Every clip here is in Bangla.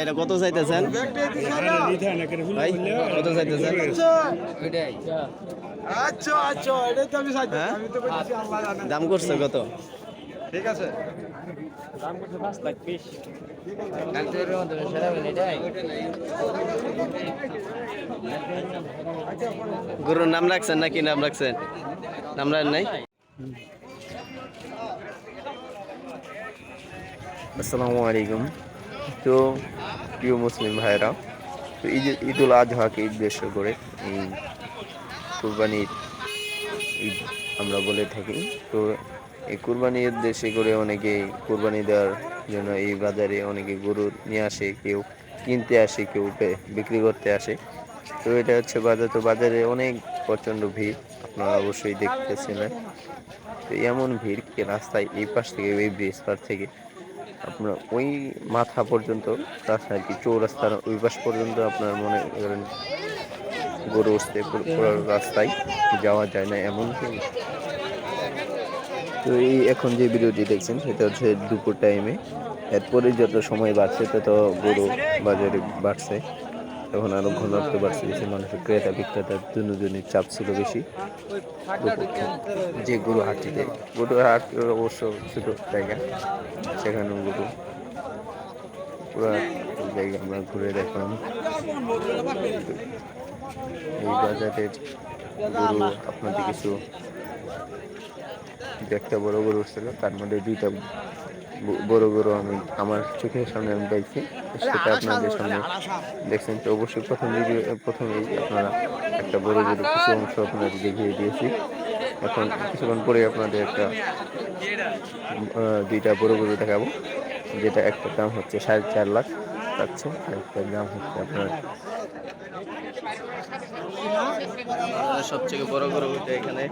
এটা কত চাইতেছেন ভাই? কত চাইতেছেন? হ্যাঁ? দাম করছে কত? ঠিক আছে, দাম করছে 5,20,000। গরুর নাম রাখছেন নাকি নাম রাখছেন? নাম রাখেন নাই? আসসালামু আলাইকুম। তো প্রিয় মুসলিম ভাইরা, তো ঈদুল আজহাকে উদ্দেশ্য করে এই কুরবানির ঈদ আমরা বলে থাকি। তো এই কুরবানির উদ্দেশ্যে করে অনেকে কুরবানি দেওয়ার জন্য এই বাজারে অনেকে গরু নিয়ে আসে, কেউ কিনতে আসে, কেউ বিক্রি করতে আসে। তো এটা হচ্ছে বাজার, তো বাজারে অনেক প্রচন্ড ভিড়, আপনারা অবশ্যই দেখতেছিলেন। তো এমন ভিড় কি রাস্তায় এই পাশ থেকে এই ব্রিজ পার থেকে আপনার ওই মাথা পর্যন্ত, রাস্তা আর কি চৌরাস্তার ওই পাশ পর্যন্ত আপনার মনে করেন গরু উঠতে পুরো রাস্তায় যাওয়া যায় না এমন ভিড়। তো এই এখন যে ভিডিওটি দেখছেন সেটা হচ্ছে দুপুর টাইমে। এরপরে যত সময় বাড়ছে তত গরু বাজারে বাড়ছে, তখন আরো ঘনত্ব বাড়ছে বেশি, মানুষের ক্রেতা বিক্রেতা দুজনের চাপ ছিল বেশি। যে গরু হাটটিতে, গরু হাট অবশ্য ছোট জায়গা, সেখানেও গরু পুরো জায়গা আমরা ঘুরে দেখলাম। এই বাজারের গরু আপনাদের কিছু একটা বড় গরু উঠছিল, তার মধ্যে দুইটা বড় গরু আমি আমার চোখের সামনে আমি দেখছি, সেটা আপনাদের সামনে দেখছেন। তো অবশ্যই প্রথমেই আপনারা একটা বড় গরু কিছু অংশ আপনাদের দেখিয়ে দিয়েছি। এখন কিছুক্ষণ পরে আপনাদের একটা দুইটা বড় গরু দেখাবো, যেটা একটা দাম হচ্ছে 4.5 লাখ পাচ্ছে, আর একটা দাম হচ্ছে আপনার সবচেয়ে বড় গরু এখানে।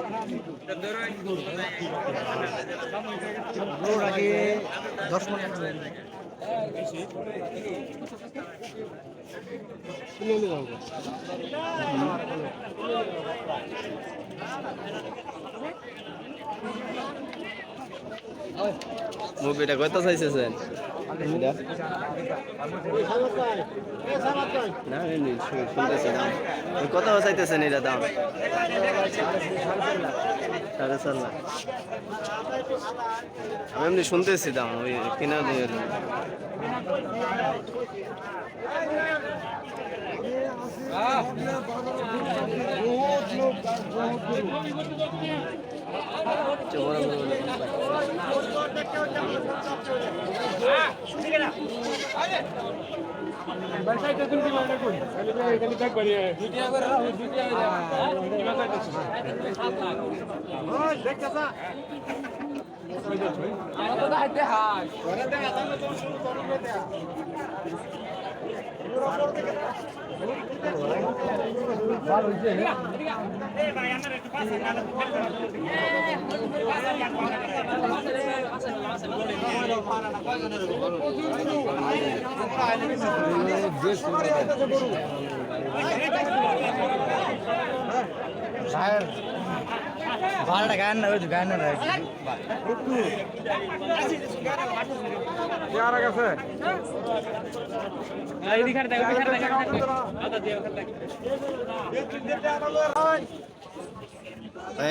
মুভিটা কত চাইছেন? না শুনতেছি দাম কত চাইতেছেন? এটা দাম 4.5 লাখ। আমি এমনি শুনতেছি দাম, ওই কিনা দিয়ে ভাড়াটা গান না, ওই গান না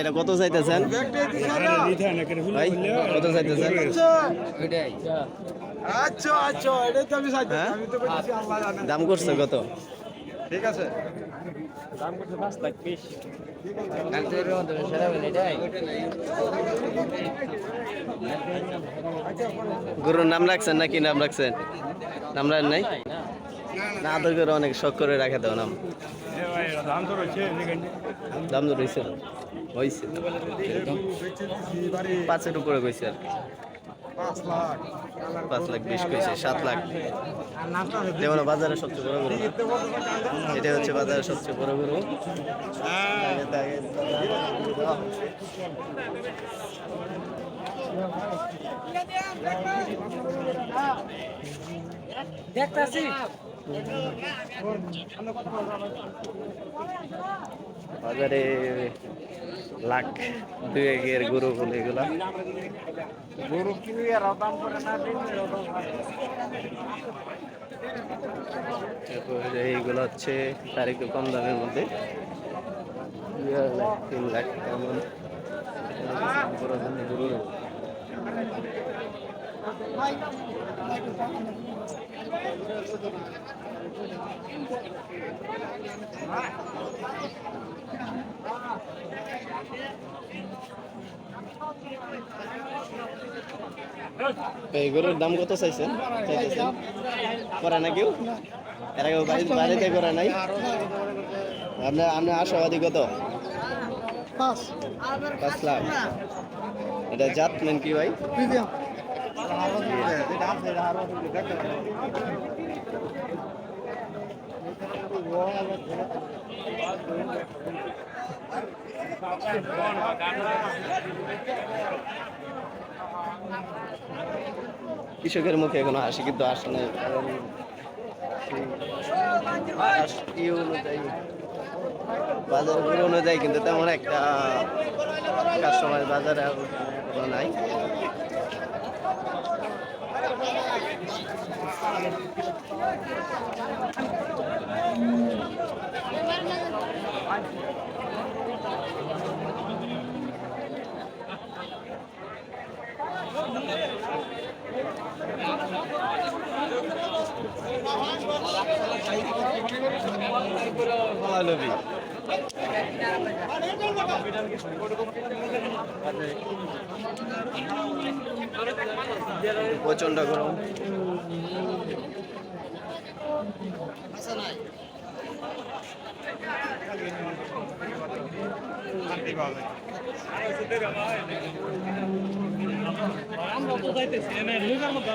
এটা কত চাইতেছেন ভাই? কত চাইতেছেন? হ্যাঁ? দাম করছে কত? ঠিক আছে, দাম করছে 5,20,000। গরুর নাম রাখছেন নাকি নাম রাখছেন? নাম রাখেন নাই? না আদর করে অনেক শখ করে রাখা দাও নাম। দাম তো রয়েছে হয়েছে 5-এর উপরে কইছে আর 5,20,000 কইছে, 7 লাখ। যেমন বাজারের সবচেয়ে বড় গরু, এটা হচ্ছে বাজারের সবচেয়ে বড় গরু। দেখতাছি বাজারে লাখ দুয়েকের গরু বলে এগুলা। গরু কিনে আর দাম করে না তারপর এইগুলো হচ্ছে তার একটু কম দামের মধ্যে 3 লাখ তেমন বড় ধরনের গরু। এই গরুর দাম কত চাইছেন? করে না কেউ? এর আগে বাড়িতে করে নাই? আপনার আশাবাদী কত? 5 লাখ। এটা জাত নেন কি ভাই? কৃষকের মুখে এখনো হাসি কিন্তু আসে নাই, কারণ এই অনুযায়ী বাজার অনুযায়ী কিন্তু তেমন একটা কাস্টমার বাজারে এখনো নাই। প্রচন্ড গরম। আমরা তো যাইতেছি না লুকার মধ্যে